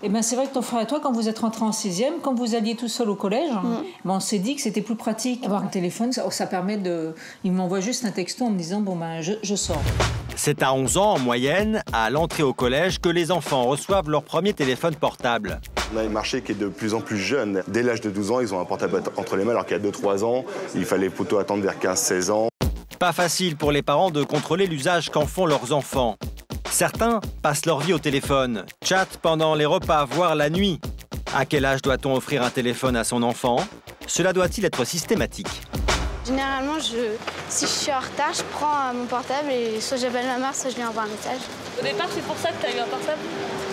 Eh ben, c'est vrai que ton frère et toi, quand vous êtes rentrés en 6e, quand vous alliez tout seul au collège, ben, on s'est dit que c'était plus pratique. Avoir un téléphone, ça permet de... Il m'envoie juste un texto en me disant « bon ben, je sors ». C'est à 11 ans, en moyenne, à l'entrée au collège, que les enfants reçoivent leur premier téléphone portable. On a un marché qui est de plus en plus jeune. Dès l'âge de 12 ans, ils ont un portable entre les mains, alors qu'il y a 2-3 ans, il fallait plutôt attendre vers 15-16 ans. Pas facile pour les parents de contrôler l'usage qu'en font leurs enfants. Certains passent leur vie au téléphone, chattent pendant les repas, voire la nuit. À quel âge doit-on offrir un téléphone à son enfant? Cela doit-il être systématique? Généralement, si je suis en retard, je prends mon portable et soit j'appelle ma mère, soit je lui envoie un message. Au départ, c'est pour ça que tu as eu un portable?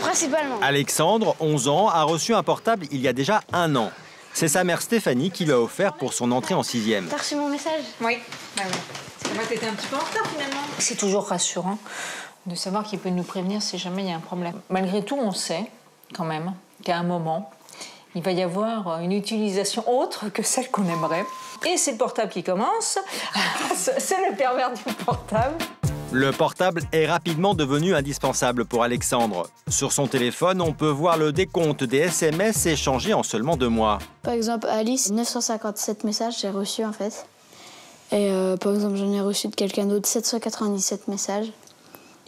Principalement. Alexandre, 11 ans, a reçu un portable il y a déjà 1 an. C'est sa mère Stéphanie qui lui a offert pour son entrée en 6e. T'as reçu mon message? Oui. Ah oui. Parce que moi, t'étais un petit peu en retard finalement. C'est toujours rassurant de savoir qu'il peut nous prévenir si jamais il y a un problème. Malgré tout, on sait quand même qu'à un moment, il va y avoir une utilisation autre que celle qu'on aimerait. Et c'est le portable qui commence. C'est le pervers du portable. Le portable est rapidement devenu indispensable pour Alexandre. Sur son téléphone, on peut voir le décompte des SMS échangés en seulement 2 mois. Par exemple, Alice, 957 messages j'ai reçus en fait. Et par exemple, j'en ai reçu de quelqu'un d'autre 797 messages.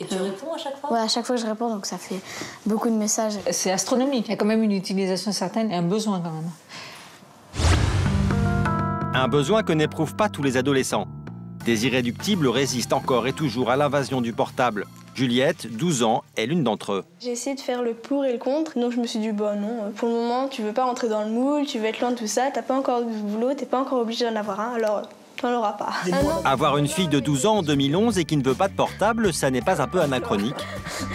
Et tu réponds à chaque fois? Ouais, à chaque fois que je réponds, donc ça fait beaucoup de messages. C'est astronomique. Il y a quand même une utilisation certaine et un besoin quand même. Un besoin que n'éprouvent pas tous les adolescents. Des irréductibles résistent encore et toujours à l'invasion du portable. Juliette, 12 ans, est l'une d'entre eux. J'ai essayé de faire le pour et le contre, donc je me suis dit, bon non, pour le moment, tu veux pas rentrer dans le moule, tu veux être loin de tout ça, t'as pas encore de boulot, t'es pas encore obligé d'en avoir un, alors t'en auras pas. Avoir une fille de 12 ans en 2011 et qui ne veut pas de portable, ça n'est pas un peu anachronique?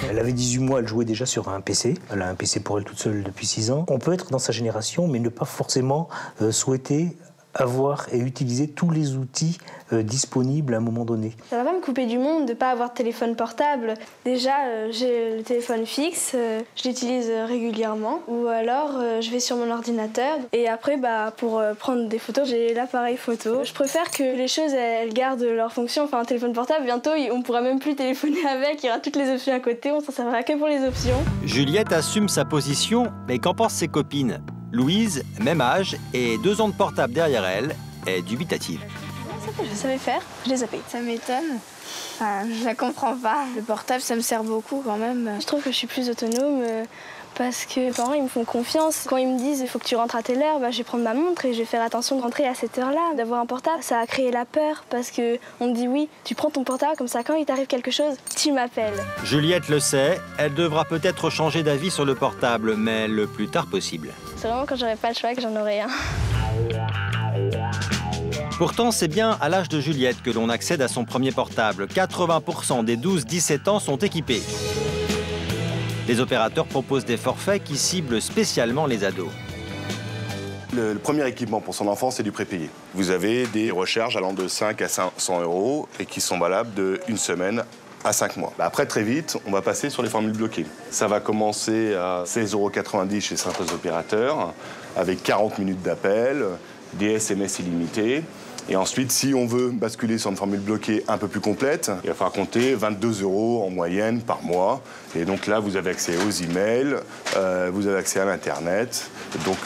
Elle avait 18 mois, elle jouait déjà sur un PC. Elle a un PC pour elle toute seule depuis 6 ans. On peut être dans sa génération, mais ne pas forcément souhaiter avoir et utiliser tous les outils disponibles à un moment donné. Ça va pas me couper du monde de pas avoir de téléphone portable. Déjà, j'ai le téléphone fixe, je l'utilise régulièrement. Ou alors, je vais sur mon ordinateur. Et après, pour prendre des photos, j'ai l'appareil photo. Je préfère que les choses, elles gardent leur fonction. Enfin, un téléphone portable, bientôt, on pourra même plus téléphoner avec. Il y aura toutes les options à côté, on s'en servira que pour les options. Juliette assume sa position, mais qu'en pensent ses copines? Louise, même âge, et 2 ans de portable derrière elle, est dubitative. Je savais faire, je les ai zappés. Ça m'étonne. Enfin, je la comprends pas. Le portable, ça me sert beaucoup quand même. Je trouve que je suis plus autonome parce que mes parents, ils me font confiance. Quand ils me disent « il faut que tu rentres à telle heure », je vais prendre ma montre et je vais faire attention de rentrer à cette heure-là. D'avoir un portable, ça a créé la peur parce qu'on me dit « oui, tu prends ton portable, comme ça quand il t'arrive quelque chose, tu m'appelles ». Juliette le sait, elle devra peut-être changer d'avis sur le portable, mais le plus tard possible. C'est vraiment quand j'aurai pas le choix que j'en aurai un. Pourtant, c'est bien à l'âge de Juliette que l'on accède à son premier portable. 80% des 12-17 ans sont équipés. Les opérateurs proposent des forfaits qui ciblent spécialement les ados. Le premier équipement pour son enfant, c'est du prépayé. Vous avez des recharges allant de 5 à 500 € et qui sont valables d'1 semaine à 5 mois. Après, très vite, on va passer sur les formules bloquées. Ça va commencer à 16,90 € chez certains opérateurs, avec 40 minutes d'appel, des SMS illimités. Et ensuite, si on veut basculer sur une formule bloquée un peu plus complète, il va falloir compter 22 € en moyenne par mois. Et donc là, vous avez accès aux emails, vous avez accès à l'Internet. Donc,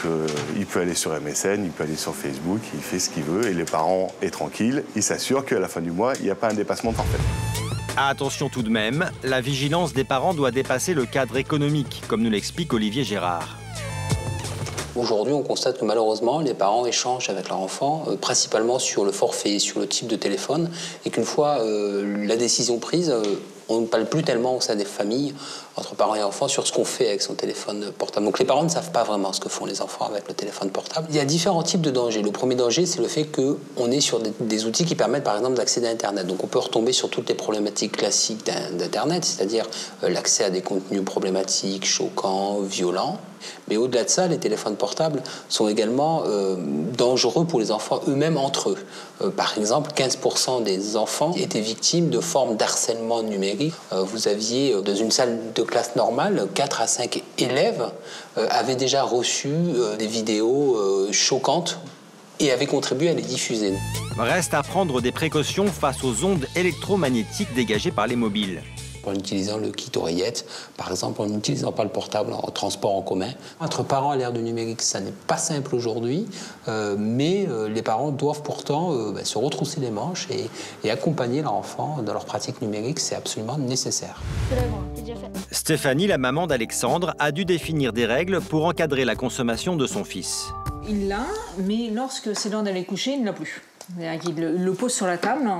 il peut aller sur MSN, il peut aller sur Facebook, il fait ce qu'il veut. Et les parents est tranquille, ils s'assurent qu'à la fin du mois, il n'y a pas un dépassement de forfait. Attention tout de même, la vigilance des parents doit dépasser le cadre économique, comme nous l'explique Olivier Gérard. Aujourd'hui, on constate que malheureusement, les parents échangent avec leur enfant, principalement sur le forfait, sur le type de téléphone, et qu'une fois la décision prise, on ne parle plus tellement au sein des familles, entre parents et enfants, sur ce qu'on fait avec son téléphone portable. Donc les parents ne savent pas vraiment ce que font les enfants avec le téléphone portable. Il y a différents types de dangers. Le premier danger, c'est le fait qu'on est sur des outils qui permettent par exemple d'accéder à Internet. Donc on peut retomber sur toutes les problématiques classiques d'Internet, c'est-à-dire l'accès à des contenus problématiques, choquants, violents. Mais au-delà de ça, les téléphones portables sont également dangereux pour les enfants eux-mêmes entre eux. Par exemple, 15% des enfants étaient victimes de formes d'harcèlement numérique. Vous aviez, dans une salle de classe normale, 4 à 5 élèves avaient déjà reçu des vidéos choquantes et avaient contribué à les diffuser. Reste à prendre des précautions face aux ondes électromagnétiques dégagées par les mobiles. en utilisant le kit oreillette, par exemple en n'utilisant pas le portable en transport en commun. Être parent à l'ère du numérique, ça n'est pas simple aujourd'hui, mais les parents doivent pourtant se retrousser les manches et accompagner leur enfant dans leur pratique numérique, c'est absolument nécessaire. Stéphanie, la maman d'Alexandre, a dû définir des règles pour encadrer la consommation de son fils. Il l'a, mais lorsque c'est l'heure d'aller coucher, il ne l'a plus. Il le pose sur la table,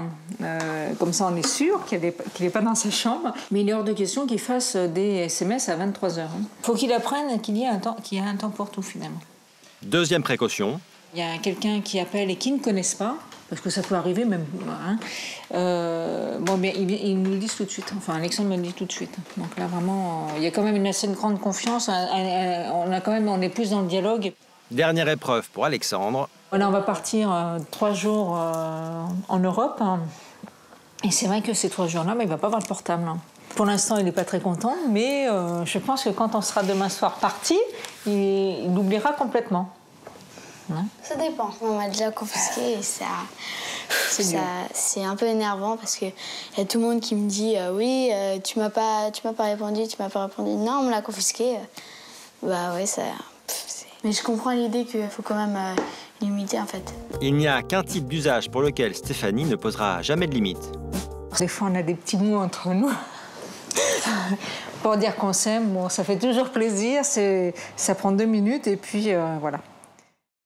comme ça on est sûr qu'il n'est pas dans sa chambre. Mais il est hors de question qu'il fasse des SMS à 23h. Il faut qu'il apprenne qu'il y a un temps pour tout finalement. Deuxième précaution. Il y a quelqu'un qui appelle et qui ne connaissent pas, parce que ça peut arriver même. Ils nous le disent tout de suite. Enfin, Alexandre me le dit tout de suite. Donc là, vraiment, il y a quand même une assez grande confiance. On est plus dans le dialogue. Dernière épreuve pour Alexandre. Là, on va partir 3 jours en Europe. Et c'est vrai que ces 3 jours-là, il ne va pas avoir le portable. Pour l'instant, il n'est pas très content, mais je pense que quand on sera demain soir parti, il l'oubliera complètement. Ça dépend. On m'a déjà confisqué et c'est un peu énervant parce qu'il y a tout le monde qui me dit oui, tu m'as pas répondu, Non, on me l'a confisqué. Bah ouais, ça... Mais je comprends l'idée qu'il faut quand même limiter en fait. Il n'y a qu'un type d'usage pour lequel Stéphanie ne posera jamais de limite. Des fois, on a des petits mots entre nous. Pour dire qu'on s'aime, bon, ça fait toujours plaisir. Ça prend 2 minutes et puis voilà.